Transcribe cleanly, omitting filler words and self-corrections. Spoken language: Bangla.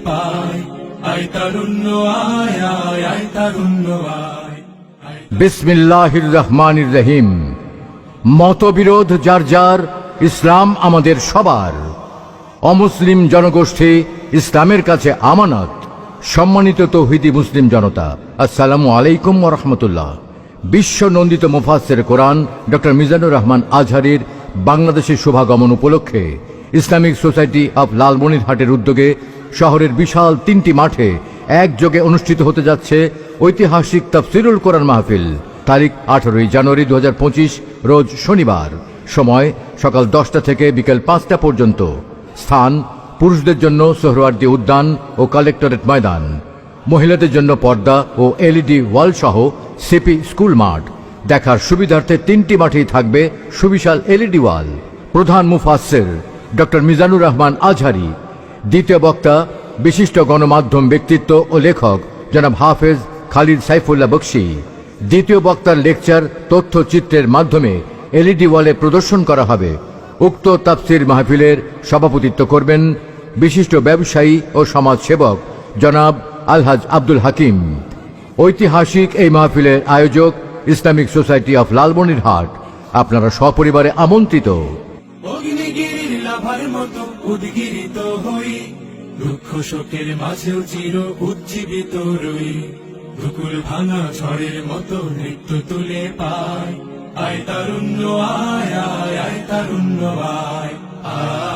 পায়। আয় তারুণ্য আয় আয় আয় তারুণ্য আয়। বিসমিল্লাহির রহমানির রহিম। মতবিরোধ যার যার, ইসলাম আমাদের সবার। অমুসলিম জনগোষ্ঠী ইসলামের কাছে আমানত। সম্মানিত তৌহিদি মুসলিম জনতা, আসসালামু আলাইকুম ওয়া রাহমাতুল্লাহ। বিশ্ব নন্দিত মুফাসসির কোরআন ডক্টর মিজানুর রহমান আজহারীর বাংলাদেশের শুভাগমন উপলক্ষে ইসলামিক সোসাইটি অব লালমনিরহাটের উদ্যোগে শহরের বিশাল 3টি মাঠে একযোগে অনুষ্ঠিত হতে যাচ্ছে ঐতিহাসিক তাফসীরুল কোরআন মাহফিল। তারিখ 18 জানুয়ারি 2025, রোজ শনিবার। সময় সকাল 10টা থেকে বিকেল 5টা পর্যন্ত। স্থান পুরুষদের জন্য সোহরাওয়ার্দী উদ্যান ও কালেক্টরেট ময়দান, মহিলাদের জন্য পর্দা ও এলইডি ওয়াল সহ সিপি স্কুল মাঠ। দেখার সুবিধার্থে 3টি মাঠেই থাকবে সুবিশাল এলইডি ওয়াল। প্রধান মুফাসসির ডক্টর মিজানুর রহমান আজহারী। দ্বিতীয় বক্তা বিশিষ্ট গণমাধ্যম ব্যক্তিত্ব ও লেখক জনাব হাফেজ খালিদ সাইফুল্লাহ বকশী। দ্বিতীয় বক্তার লেকচার তথ্যচিত্রের মাধ্যমে এলইডি ওয়ালে প্রদর্শন করা হবে। উক্ত তাফসীর মাহফিলের সভাপতিত্ব করবেন বিশিষ্ট ব্যবসায়ী ও সমাজসেবক জনাব আলহাজ আব্দুল হাকিম। ঐতিহাসিক এই মাহফিলের আয়োজক ইসলামিক সোসাইটি অফ লালমনিরহাট। আপনারা সপরিবারে আমন্ত্রিত। অগ্নিগিরির লাভার মতো উদ্গিরিত হই, দুঃখ শোকের মাঝেও চির উজ্জীবিত রই। দুকুল ভাঙা ঝড়ের মতো নৃত্য তুলে পায়। আয় তারুণ্য আয় আয় আয় তারুণ্য আয় আয়।